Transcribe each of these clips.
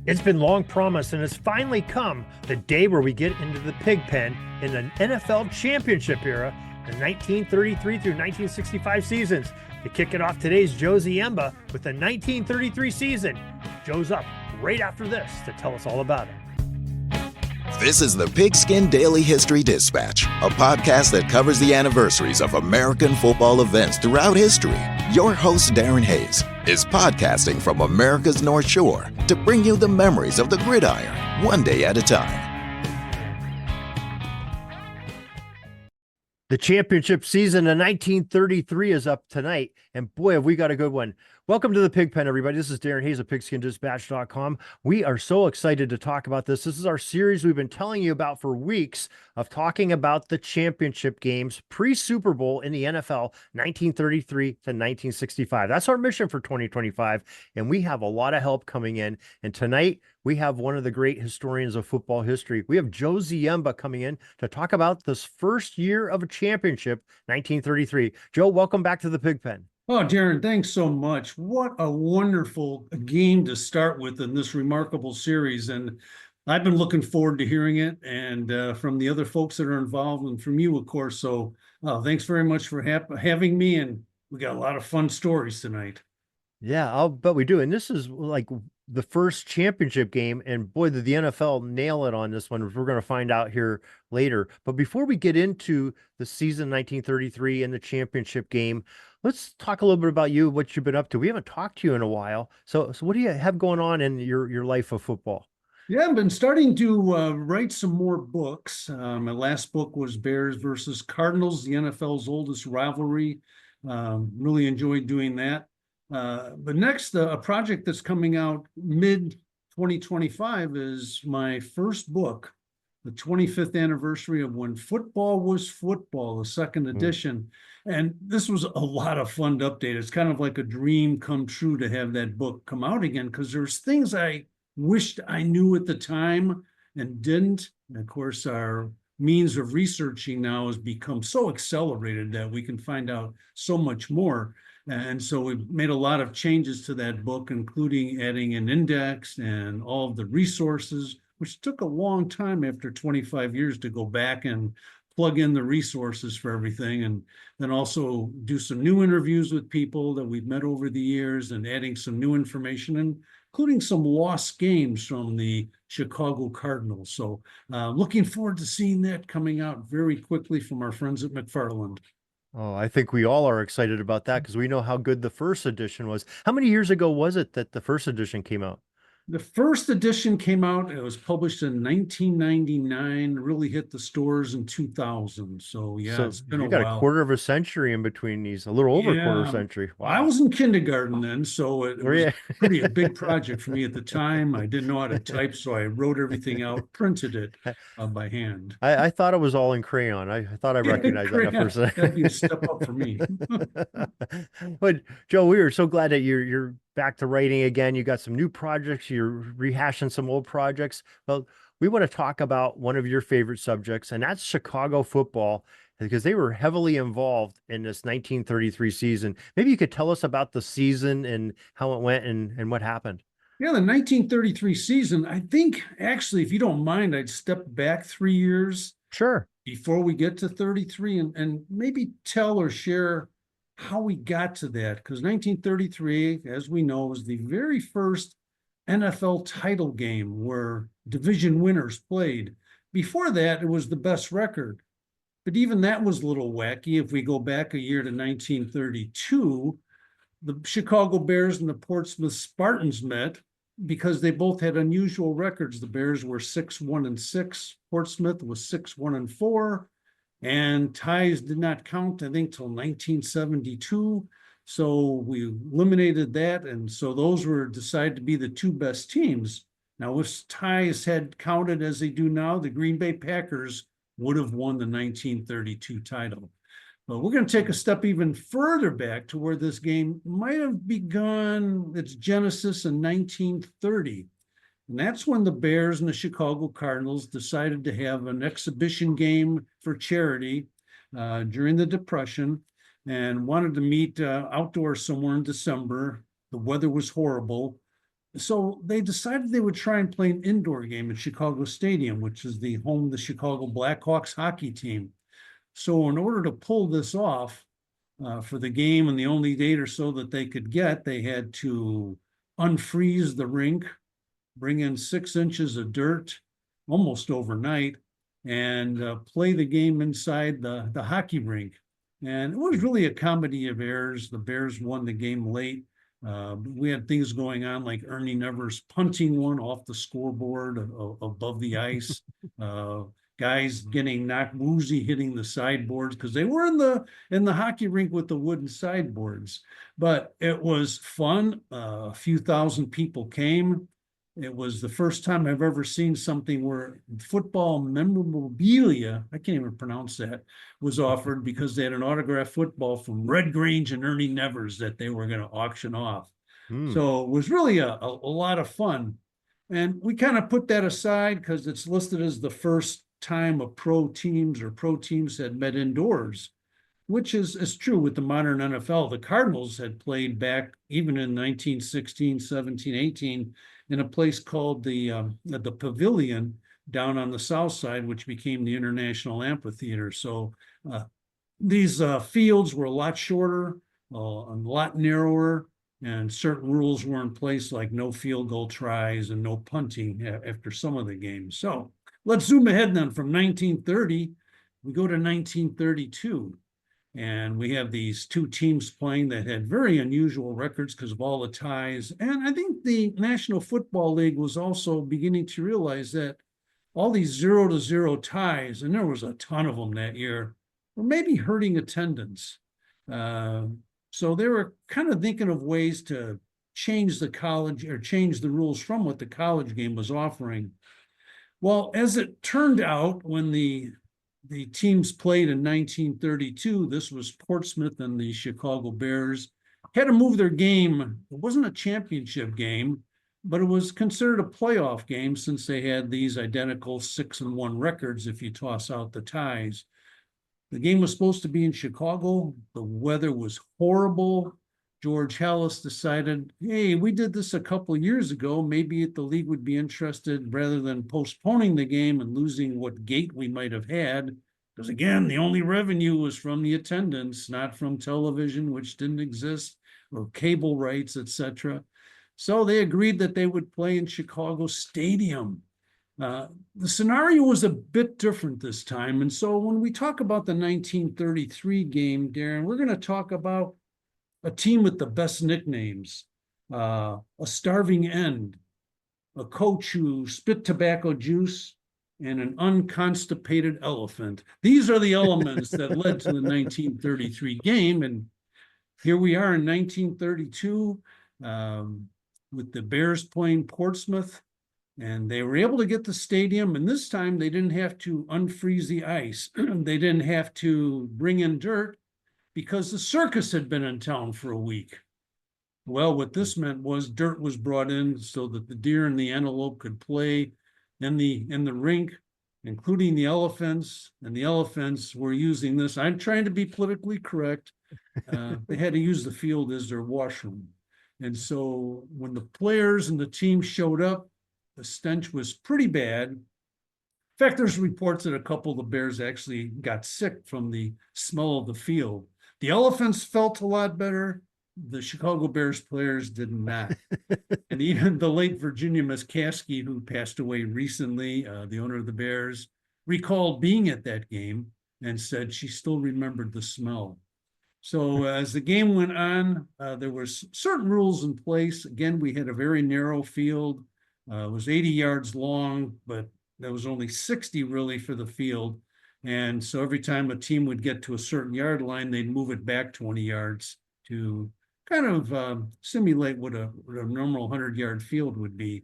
It's been long promised and has finally come, the day where we get into the pig pen in an NFL championship era, the 1933 through 1965 seasons. To kick it off, today's Joe Ziemba with the 1933 season. Joe's up right after this to tell us all about it. This is the Pigskin Daily History Dispatch, a podcast that covers the anniversaries of American football events throughout history. Your host, Darren Hayes, is podcasting from America's North Shore to bring you the memories of the gridiron, one day at a time. The championship season of 1933 is up tonight, and boy, have we got a good one. Welcome to the Pig Pen, everybody. This is Darren Hayes of PigskinDispatch.com. We are so excited to talk about this. This is our series we've been telling you about for weeks of talking about the championship games pre-Super Bowl in the NFL 1933 to 1965. That's our mission for 2025, and we have a lot of help coming in. And tonight, we have one of the great historians of football history. We have Joe Ziemba coming in to talk about this first year of a championship, 1933. Joe, welcome back to the Pig Pen. Oh, Darren, thanks so much. What a wonderful game to start with in this remarkable series. And I've been looking forward to hearing it and from the other folks that are involved and from you, of course. So thanks very much for having me. And we got a lot of fun stories tonight. Yeah, I'll bet we do. And this is like the first championship game. And boy, did the NFL nail it on this one, which we're going to find out here later. But before we get into the season 1933 and the championship game, let's talk a little bit about you, what you've been up to. We haven't talked to you in a while. So what do you have going on in your life of football? Yeah, I've been starting to write some more books. My last book was Bears versus Cardinals, the NFL's oldest rivalry. Really enjoyed doing that. But next, a project that's coming out mid-2025 is my first book, the 25th anniversary of when football was football, the second edition. And this was a lot of fun to update. It's kind of like a dream come true to have that book come out again, because there's things I wished I knew at the time and didn't. And of course, our means of researching now has become so accelerated that we can find out so much more. And so we've made a lot of changes to that book, including adding an index and all of the resources, which took a long time after 25 years to go back and plug in the resources for everything. And then also do some new interviews with people that we've met over the years and adding some new information, including some lost games from the Chicago Cardinals. So looking forward to seeing that coming out very quickly from our friends at McFarland. Oh, I think we all are excited about that because we know how good the first edition was. How many years ago was it that the first edition came out? The first edition came out, it was published in 1999, really hit the stores in 2000. So yeah, So it's been you a got while. a quarter of a century in between these, a little over a quarter of a Yeah. century. Well, I was in kindergarten then, so it was Yeah. pretty a big project for me at the time. I didn't know how to type, so I wrote everything out, printed it by hand. I thought it was all in crayon. I thought I recognized that at first. That'd be a step up for me. But Joe, we are so glad that you're back to writing again. You got some new projects. You're rehashing some old projects. Well, we want to talk about one of your favorite subjects, and that's Chicago football, because they were heavily involved in this 1933 season. Maybe you could tell us about the season and how it went and what happened. Yeah, the 1933 season, I think actually, if you don't mind, I'd step back 3 years. Sure. Before we get to 33 and maybe tell or share how we got to that. Because 1933, as we know, was the very first NFL title game where division winners played. Before that, it was the best record. But even that was a little wacky. If we go back a year to 1932, the Chicago Bears and the Portsmouth Spartans met because they both had unusual records. The Bears were 6-1-6. Portsmouth was 6-1-4. And ties did not count, I think, till 1972. So we eliminated that. And so those were decided to be the two best teams. Now, if ties had counted as they do now, the Green Bay Packers would have won the 1932 title. But we're going to take a step even further back to where this game might have begun its genesis in 1930. And that's when the Bears and the Chicago Cardinals decided to have an exhibition game for charity during the Depression and wanted to meet outdoors somewhere in December. The weather was horrible. So they decided they would try and play an indoor game at Chicago Stadium, which is the home of the Chicago Blackhawks hockey team. So in order to pull this off for the game and the only date or so that they could get, they had to unfreeze the rink, bring in 6 inches of dirt almost overnight, and play the game inside the hockey rink. And it was really a comedy of errors. The Bears won the game late. We had things going on like Ernie Nevers punting one off the scoreboard above the ice. Guys getting knocked woozy, hitting the sideboards because they were in the hockey rink with the wooden sideboards. But it was fun. A few thousand people came. It was the first time I've ever seen something where football memorabilia, I can't even pronounce that, was offered because they had an autographed football from Red Grange and Ernie Nevers that they were going to auction off. So it was really a lot of fun. And we kind of put that aside because it's listed as the first time pro teams had met indoors, which is true with the modern NFL. The Cardinals had played back even in 1916, 17, 18 in a place called the Pavilion down on the south side, which became the International Amphitheater. So these fields were a lot shorter, a lot narrower, and certain rules were in place like no field goal tries and no punting after some of the games. So let's zoom ahead then from 1930. We go to 1932. And we have these two teams playing that had very unusual records because of all the ties. And I think the National Football League was also beginning to realize that all these 0-0 ties, and there was a ton of them that year, were maybe hurting attendance. So they were kind of thinking of ways to change the college or change the rules from what the college game was offering. Well, as it turned out, when the teams played in 1932. This was Portsmouth and the Chicago Bears. Had to move their game. It wasn't a championship game, but it was considered a playoff game since they had these identical 6-1 records if you toss out the ties. The game was supposed to be in Chicago. The weather was horrible. George Halas decided, hey, we did this a couple of years ago. Maybe the league would be interested rather than postponing the game and losing what gate we might have had. Because again, the only revenue was from the attendance, not from television, which didn't exist, or cable rights, etc. So they agreed that they would play in Chicago Stadium. The scenario was a bit different this time. And so when we talk about the 1933 game, Darren, we're going to talk about a team with the best nicknames, a starving end, a coach who spit tobacco juice, and an unconstipated elephant. These are the elements that led to the 1933 game. And here we are in 1932 with the Bears playing Portsmouth. And they were able to get the stadium. And this time they didn't have to unfreeze the ice. They didn't have to bring in dirt, because the circus had been in town for a week. Well, what this meant was dirt was brought in so that the deer and the antelope could play in the rink, including the elephants. And the elephants were using this. I'm trying to be politically correct. They had to use the field as their washroom. And so when the players and the team showed up, the stench was pretty bad. In fact, there's reports that a couple of the Bears actually got sick from the smell of the field. The elephants felt a lot better. The Chicago Bears players did not. And even the late Virginia Muskasky, who passed away recently, the owner of the Bears, recalled being at that game and said she still remembered the smell. So as the game went on, there were certain rules in place. Again, we had a very narrow field. It was 80 yards long, but there was only 60 really for the field. And so every time a team would get to a certain yard line, they'd move it back 20 yards to kind of simulate what a normal 100-yard field would be.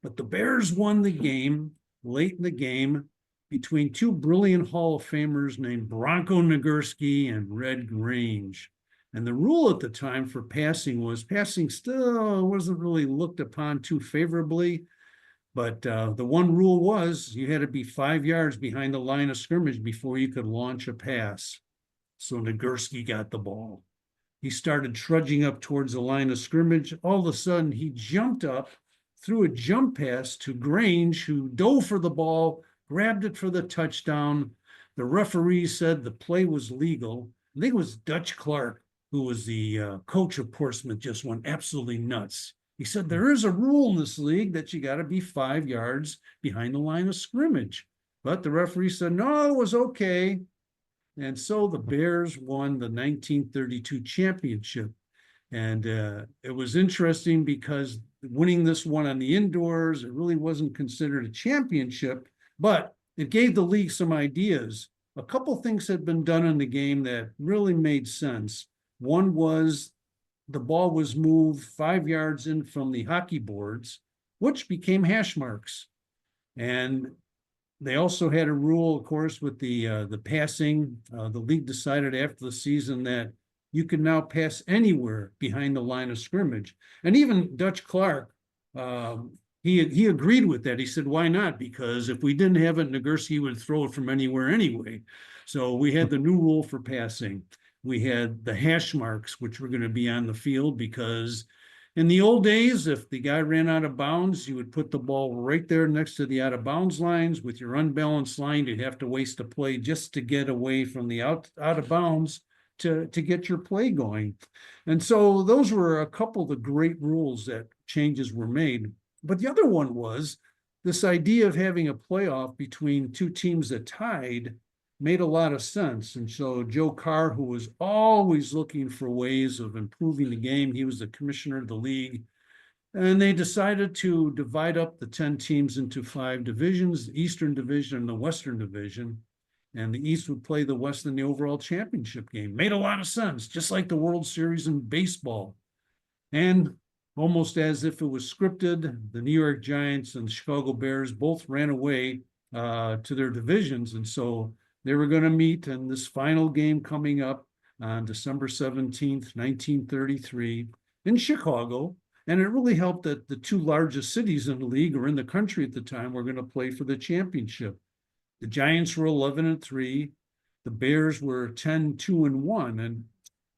But the Bears won the game late in the game between two brilliant Hall of Famers named Bronco Nagurski and Red Grange. And the rule at the time for passing still wasn't really looked upon too favorably. But the one rule was you had to be 5 yards behind the line of scrimmage before you could launch a pass. So Nagurski got the ball. He started trudging up towards the line of scrimmage. All of a sudden, he jumped up, threw a jump pass to Grange, who dove for the ball, grabbed it for the touchdown. The referee said the play was legal. I think it was Dutch Clark, who was the coach of Portsmouth, just went absolutely nuts. He said, there is a rule in this league that you got to be 5 yards behind the line of scrimmage. But the referee said, no, it was okay. And so the Bears won the 1932 championship. And it was interesting because winning this one on the indoors, it really wasn't considered a championship, but it gave the league some ideas. A couple things had been done in the game that really made sense. One was the ball was moved 5 yards in from the hockey boards, which became hash marks. And they also had a rule, of course, with the passing. The league decided after the season that you can now pass anywhere behind the line of scrimmage. And even Dutch Clark, he agreed with that. He said, why not? Because if we didn't have it, Nagurski would throw it from anywhere anyway. So we had the new rule for passing. We had the hash marks, which were going to be on the field, because in the old days, if the guy ran out of bounds, you would put the ball right there next to the out of bounds lines. With your unbalanced line, you'd have to waste a play just to get away from the out of bounds to get your play going. And so those were a couple of the great rules that changes were made. But the other one was this idea of having a playoff between two teams that tied made a lot of sense. And so Joe Carr, who was always looking for ways of improving the game, he was the commissioner of the league. And they decided to divide up the 10 teams into 5 divisions, the Eastern Division and the Western Division. And the East would play the West in the overall championship game. Made a lot of sense, just like the World Series in baseball. And almost as if it was scripted, the New York Giants and the Chicago Bears both ran away to their divisions. And so they were going to meet in this final game coming up on December 17th, 1933 in Chicago. And it really helped that the 2 largest cities in the league or in the country at the time were going to play for the championship. The Giants were 11-3. The Bears were 10-2-1. And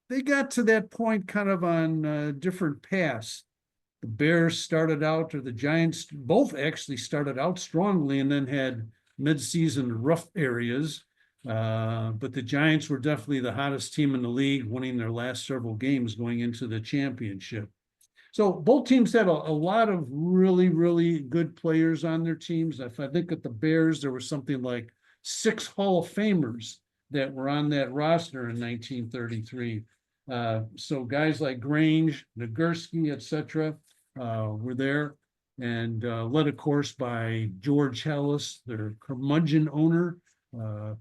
they got to that point kind of on different paths. The Bears started out, or the Giants both actually started out strongly and then had midseason rough areas. But the Giants were definitely the hottest team in the league, winning their last several games going into the championship. So both teams had a lot of really, really good players on their teams. If I think at the Bears, there was something like 6 Hall of Famers that were on that roster in 1933. So guys like Grange, Nagurski, etc., were there, and led, of course, by George Hellis, their curmudgeon owner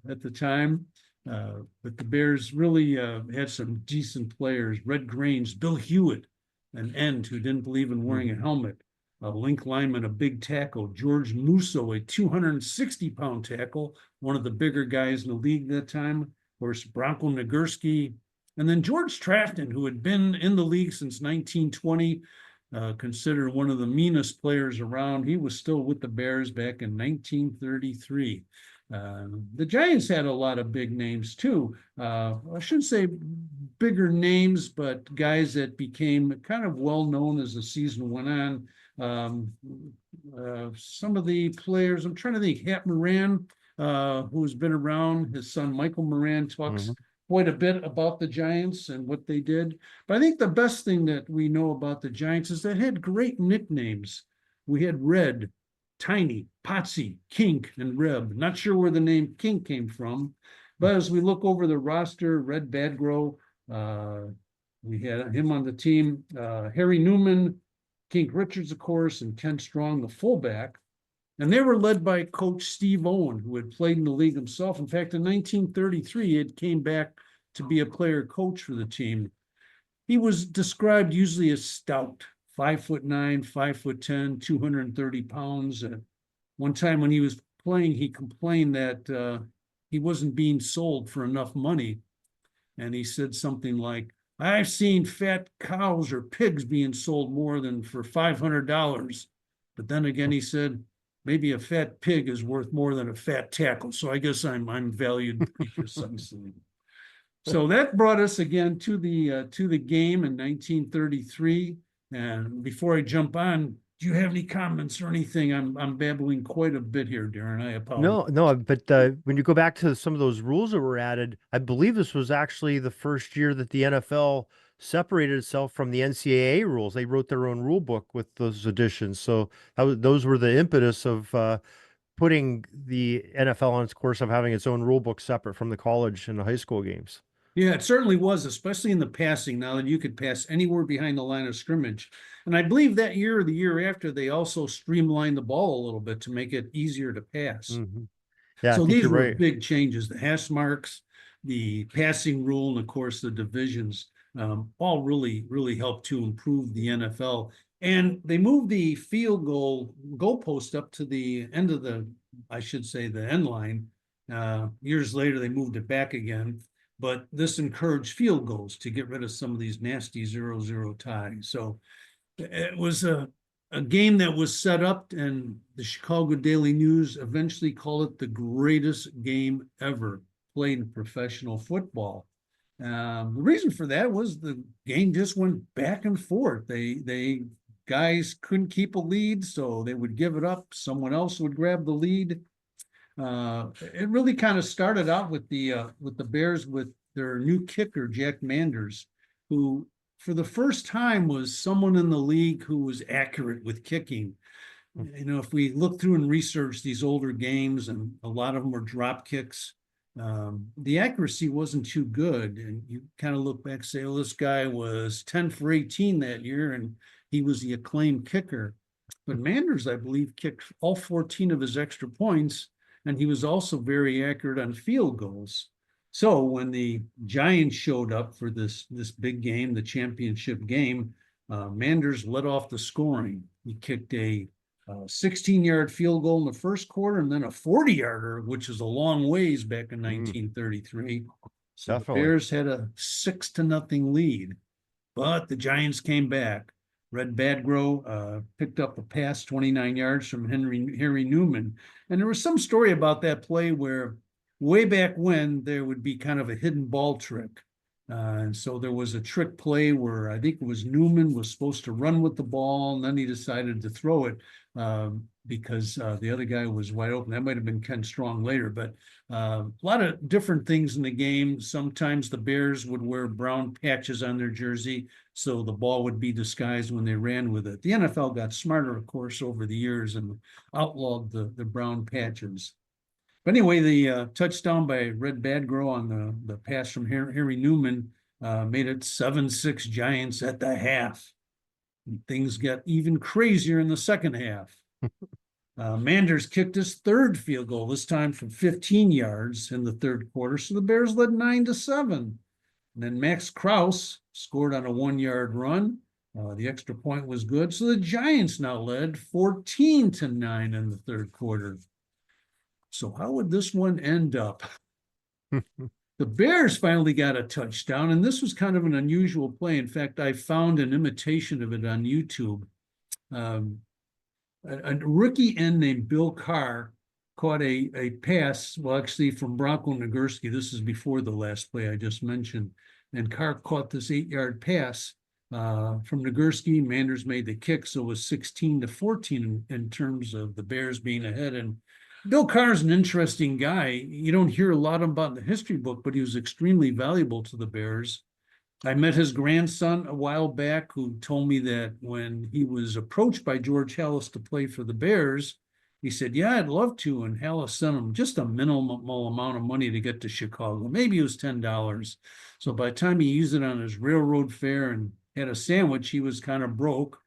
at the time. But the Bears really had some decent players. Red Grange, Bill Hewitt, an end who didn't believe in wearing a helmet. A link lineman, a big tackle. George Musso, a 260-pound tackle, one of the bigger guys in the league at that time. Of course, Bronco Nagurski. And then George Trafton, who had been in the league since 1920, considered one of the meanest players around. He was still with the Bears back in 1933. The Giants had a lot of big names too. I shouldn't say bigger names, but guys that became kind of well known as the season went on. Some of the players, I'm trying to think, Hat Moran, who's been around, his son Michael Moran talks quite a bit about the Giants and what they did. But I think the best thing that we know about the Giants is they had great nicknames. We had Red, Tiny, Potsy, Kink, and Reb. Not sure where the name Kink came from, but as we look over the roster, Red Badgrow, we had him on the team, Harry Newman, Kink Richards, of course, and Ken Strong, the fullback. And they were led by Coach Steve Owen, who had played in the league himself. In fact, in 1933, he came back to be a player coach for the team. He was described usually as stout, 5'9", 5'10", 230 pounds. One time when he was playing, he complained that he wasn't being sold for enough money. And he said something like, I've seen fat cows or pigs being sold more than for $500. But then again, he said, maybe a fat pig is worth more than a fat tackle. So I guess I'm valued pretty precisely. So that brought us again to the game in 1933. And before I jump on, do you have any comments or anything? I'm babbling quite a bit here, Darren. I apologize. No, but when you go back to some of those rules that were added, I believe this was actually the first year that the NFL separated itself from the NCAA rules. They wrote their own rule book with those additions. So those were the impetus of putting the NFL on its course of having its own rule book separate from the college and the high school games. Yeah, it certainly was, especially in the passing, now that you could pass anywhere behind the line of scrimmage. And I believe that year or the year after, they also streamlined the ball a little bit to make it easier to pass. Mm-hmm. Yeah, I So think these you're were right. big changes, the hash marks, the passing rule, and of course, the divisions, all really helped to improve the NFL. And they moved the field goalpost up to the end of I should say, the end line. Years later, they moved it back again. But this encouraged field goals to get rid of some of these nasty 0-0 ties. So it was a game that was set up, and the Chicago Daily News eventually called it the greatest game ever played in professional football. The reason for that was the game just went back and forth. They guys couldn't keep a lead, so they would give it up. Someone else would grab the lead. It really kind of started out with the Bears with their new kicker, Jack Manders, who for the first time was someone in the league who was accurate with kicking. You know, if we look through and research these older games, and a lot of them were drop kicks, the accuracy wasn't too good. And you kind of look back and say, oh, this guy was 10 for 18 that year, and he was the acclaimed kicker. But Manders, I believe, kicked all 14 of his extra points, and he was also very accurate on field goals. So when the Giants showed up for this big game, the championship game, Manders led off the scoring. He kicked a 16-yard field goal in the first quarter, and then a 40-yarder, which is a long ways back in 1933. So Definitely. the Bears had a 6-0 lead, but the Giants came back. Red Badgrow picked up a pass 29 yards from Harry Newman. And there was some story about that play where way back when there would be kind of a hidden ball trick. And so there was a trick play where I think it was Newman was supposed to run with the ball, and then he decided to throw it because the other guy was wide open. That might have been Ken Strong later, but a lot of different things in the game. Sometimes the Bears would wear brown patches on their jersey, so the ball would be disguised when they ran with it. The NFL got smarter, of course, over the years and outlawed the brown patches. But anyway, the touchdown by Red Badgrow on the pass from Harry Newman made it 7-6 Giants at the half. And things got even crazier in the second half. Manders kicked his third field goal, this time from 15 yards in the third quarter. So the Bears led 9-7. And then Max Krause scored on a 1-yard run. The extra point was good. So the Giants now led 14-9 in the third quarter. So how would this one end up? The Bears finally got a touchdown, and this was kind of an unusual play. In fact, I found an imitation of it on YouTube. A rookie end named Bill Carr caught a pass, well, actually from Bronco Nagurski. This is before the last play I just mentioned. And Carr caught this 8-yard pass from Nagurski. Manders made the kick, so it was 16-14 in terms of the Bears being ahead. And Bill Carr is an interesting guy. You don't hear a lot about in the history book, but he was extremely valuable to the Bears. I met his grandson a while back, who told me that when he was approached by George Halas to play for the Bears, he said, yeah, I'd love to. And Halas sent him just a minimal amount of money to get to Chicago. Maybe it was $10. So by the time he used it on his railroad fare and had a sandwich, he was kind of broke.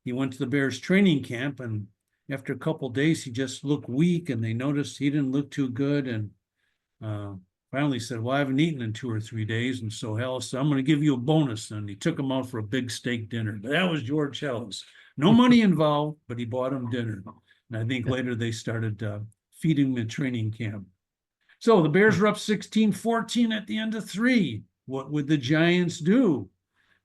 He went to the Bears training camp, and after a couple of days, he just looked weak, and they noticed he didn't look too good. And finally said, well, I haven't eaten in 2 or 3 days. And so Halas said, I'm going to give you a bonus. And he took him out for a big steak dinner. But that was George Halas. No money involved, but he bought him dinner. And I think later they started feeding him in training camp. So the Bears were up 16-14 at the end of 3. What would the Giants do?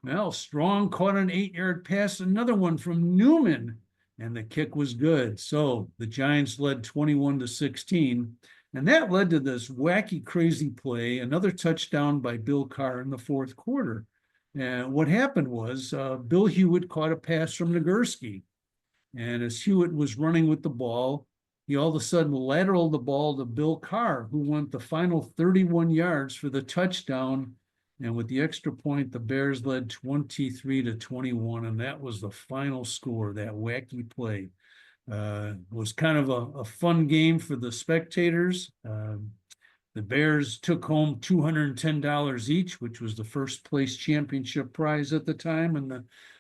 Well, Strong caught an 8-yard pass, another one from Newman, and the kick was good. So the Giants led 21-16. And that led to this wacky, crazy play, another touchdown by Bill Carr in the fourth quarter. And what happened was Bill Hewitt caught a pass from Nagurski. And as Hewitt was running with the ball, he all of a sudden lateraled the ball to Bill Carr, who went the final 31 yards for the touchdown. And with the extra point, the Bears led 23-21. And that was the final score, that wacky play. Was kind of a fun game for the spectators. The Bears took home $210 each, which was the first place championship prize at the time. And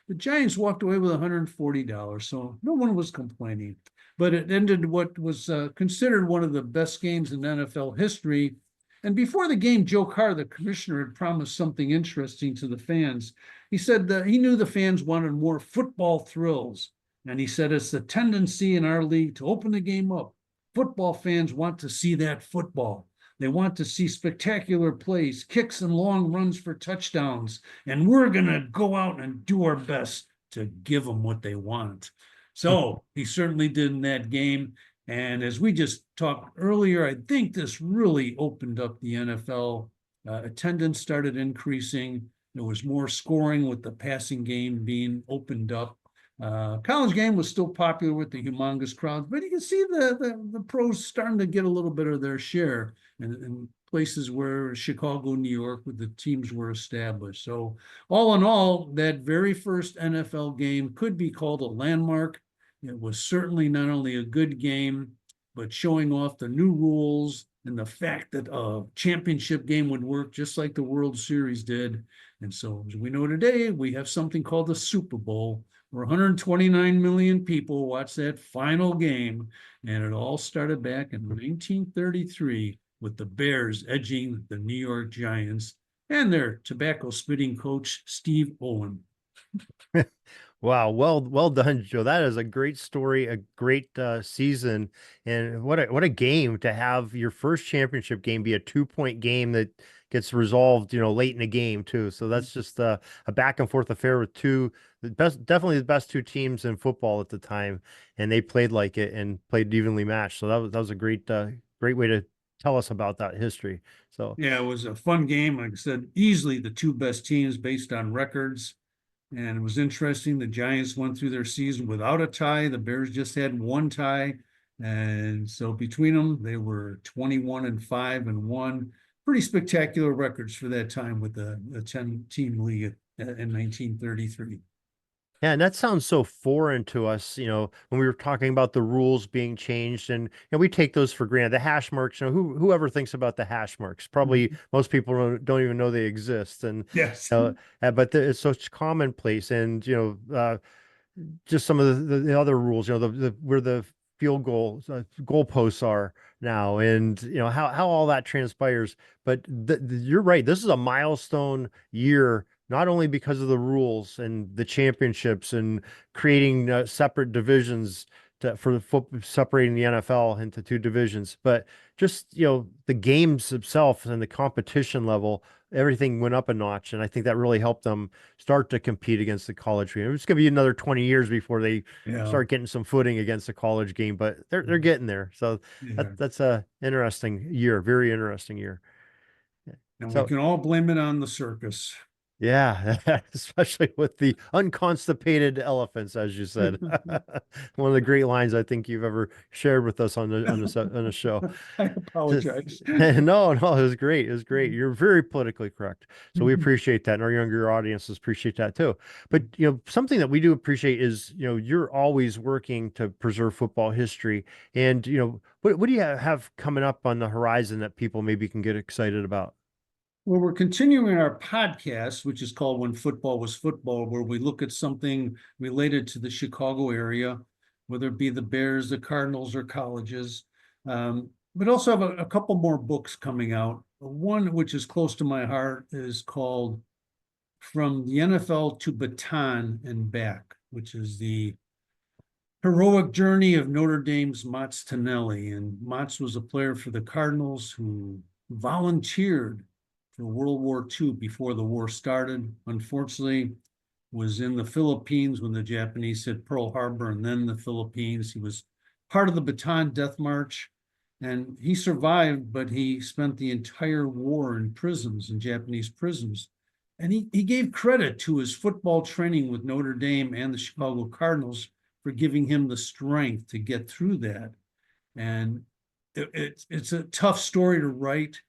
the Giants walked away with $140. So no one was complaining. But it ended what was considered one of the best games in NFL history. And before the game, Joe Carr, the commissioner, had promised something interesting to the fans. He said that he knew the fans wanted more football thrills. And he said, it's the tendency in our league to open the game up. Football fans want to see that football. They want to see spectacular plays, kicks and long runs for touchdowns. And we're going to go out and do our best to give them what they want. So he certainly did in that game. And as we just talked earlier, I think this really opened up the NFL. Attendance started increasing. There was more scoring with the passing game being opened up. College game was still popular with the humongous crowds, but you can see the pros starting to get a little bit of their share in places where Chicago, New York, where the teams were established. So all in all, that very first NFL game could be called a landmark. It was certainly not only a good game, but showing off the new rules and the fact that a championship game would work just like the World Series did. And so as we know today, we have something called the Super Bowl, where 129 million people watched that final game. And it all started back in 1933 with the Bears edging the New York Giants and their tobacco-spitting coach, Steve Owen. Wow, well done, Joe. That is a great story, a great season, and what a game to have your first championship game be a 2-point game that gets resolved, late in the game too. So that's just a back and forth affair with definitely the best two teams in football at the time, and they played like it and played evenly matched. So that was a great way to tell us about that history. So yeah, it was a fun game. Like I said, easily the two best teams based on records. And it was interesting. The Giants went through their season without a tie. The Bears just had one tie. And so between them, they were 21-5-1. Pretty spectacular records for that time with the 10-team league in 1933. yeah, and that sounds so foreign to us, when we were talking about the rules being changed, and we take those for granted. The hash marks, whoever thinks about the hash marks, probably most people don't even know they exist, and Yes. but it's such commonplace, and just some of the other rules, where the field goalposts are now, and how all that transpires. But you're right. This is a milestone year, not only because of the rules and the championships and creating separate divisions for separating the NFL into two divisions, but just the games themselves and the competition level, everything went up a notch, and I think that really helped them start to compete against the college game. It's going to be another 20 years before they start getting some footing against the college game, but they're getting there. So that's a interesting year, very interesting year. And we So can all blame it on the circus. yeah, especially with the unconstipated elephants, as you said. One of the great lines I think you've ever shared with us on the show. I apologize. No, it was great. It was great. You're very politically correct. So we appreciate that. And our younger audiences appreciate that too. But, something that we do appreciate is, you're always working to preserve football history. And, what do you have coming up on the horizon that people maybe can get excited about? Well, we're continuing our podcast, which is called When Football Was Football, where we look at something related to the Chicago area, whether it be the Bears, the Cardinals, or colleges. But also have a couple more books coming out. One which is close to my heart is called From the NFL to Baton and Back, which is the heroic journey of Notre Dame's Mott's Tonelli. And Mott's was a player for the Cardinals who volunteered for World War II before the war started. Unfortunately, was in the Philippines when the Japanese hit Pearl Harbor, and then the Philippines. He was part of the Bataan Death March, And he survived, but he spent the entire war in prisons, in Japanese prisons. And he gave credit to his football training with Notre Dame and the Chicago Cardinals for giving him the strength to get through that. And it's a tough story to write,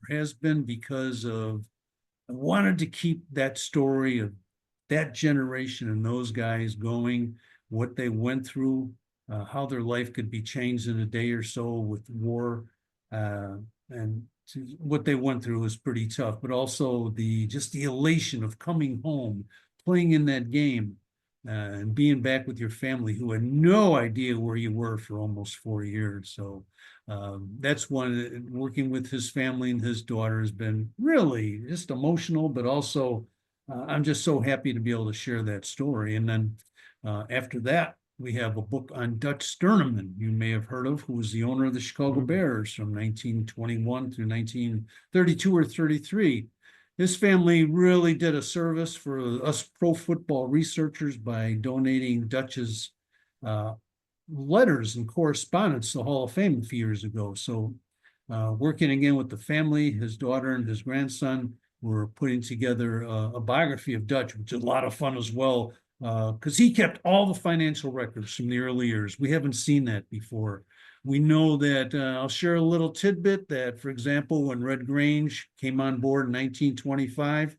has been, because of I wanted to keep that story of that generation and those guys going, what they went through, how their life could be changed in a day or so with war, and what they went through was pretty tough. But also just the elation of coming home, playing in that game, and being back with your family who had no idea where you were for almost 4 years. So that's one. Working with his family and his daughter has been really just emotional, but also I'm just so happy to be able to share that story. And then after that, we have a book on Dutch Sterneman, you may have heard of, who was the owner of the Chicago Bears from 1921 through 1932 or 33. His family really did a service for us pro football researchers by donating Dutch's letters and correspondence to the Hall of Fame a few years ago. So working again with the family, his daughter and his grandson, we're putting together a biography of Dutch, which is a lot of fun as well, because he kept all the financial records from the early years. We haven't seen that before. We know that, I'll share a little tidbit that, for example, when Red Grange came on board in 1925,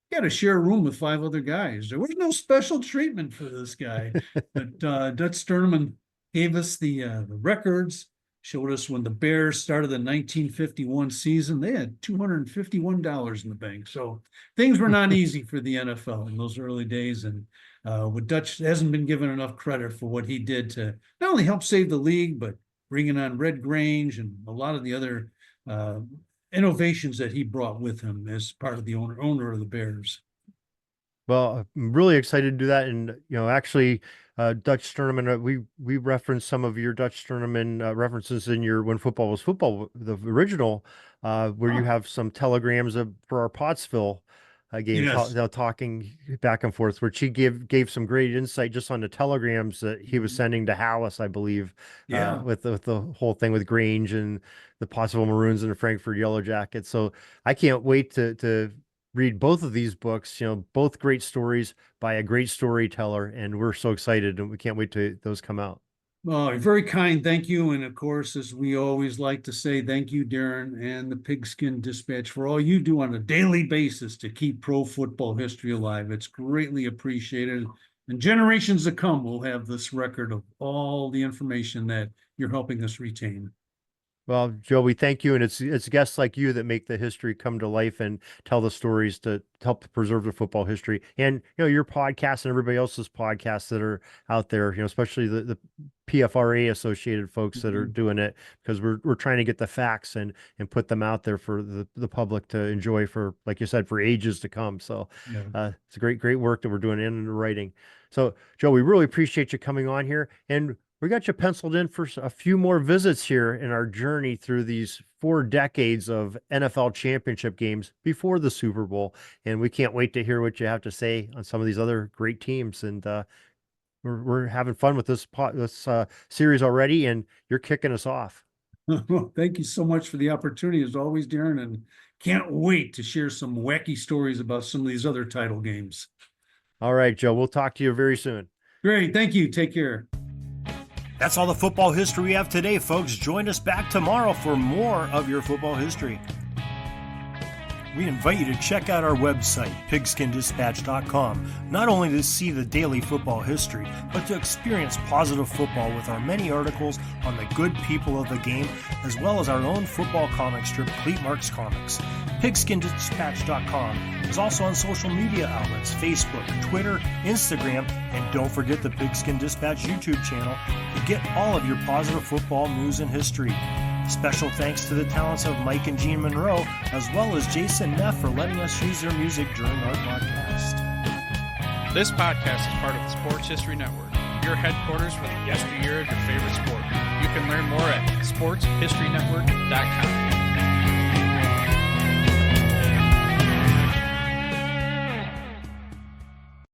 he had to share a room with 5 other guys. There was no special treatment for this guy. But Dutch Sterneman gave us the records, showed us when the Bears started the 1951 season, they had $251 in the bank. So things were not easy for the NFL in those early days. And what Dutch hasn't been given enough credit for what he did to not only help save the league, but bringing on Red Grange and a lot of the other innovations that he brought with him as part of the owner of the Bears. Well, I'm really excited to do that. And, actually, Dutch Sterneman, we referenced some of your Dutch Sterneman references in your When Football Was Football, the original, where you have some telegrams for our Pottsville game, Yes. talking back and forth, where she gave some great insight just on the telegrams that he was sending to Hallis, I believe, with the whole thing with Grange and the Pottsville Maroons and the Frankfurt Yellow Jackets. So I can't wait to read both of these books, both great stories by a great storyteller, and we're so excited and we can't wait to those come out. Oh, very kind. Thank you. And of course, as we always like to say, thank you, Darren and the Pigskin Dispatch, for all you do on a daily basis to keep pro football history alive. It's greatly appreciated. And generations to come will have this record of all the information that you're helping us retain. Well, Joe, we thank you, and it's guests like you that make the history come to life and tell the stories to help preserve the football history. And your podcast and everybody else's podcasts that are out there, especially the PFRA associated folks that are doing it, because we're trying to get the facts and put them out there for the public to enjoy for, like you said, for ages to come. So it's a great work that we're doing in writing. So, Joe, we really appreciate you coming on here, and we got you penciled in for a few more visits here in our journey through these 4 decades of NFL championship games before the Super Bowl. And we can't wait to hear what you have to say on some of these other great teams. And we're having fun with this series already, and you're kicking us off. Well, thank you so much for the opportunity, as always, Darren, and can't wait to share some wacky stories about some of these other title games. All right, Joe, we'll talk to you very soon. Great. Thank you. Take care. That's all the football history we have today, folks. Join us back tomorrow for more of your football history. We invite you to check out our website, pigskindispatch.com, not only to see the daily football history, but to experience positive football with our many articles on the good people of the game, as well as our own football comic strip, Cleat Marks Comics. Pigskindispatch.com is also on social media outlets, Facebook, Twitter, Instagram, and don't forget the Pigskin Dispatch YouTube channel to get all of your positive football news and history. Special thanks to the talents of Mike and Gene Monroe, as well as Jason Neff for letting us use their music during our podcast. This podcast is part of the Sports History Network, your headquarters for the yesteryear of your favorite sport. You can learn more at sportshistorynetwork.com.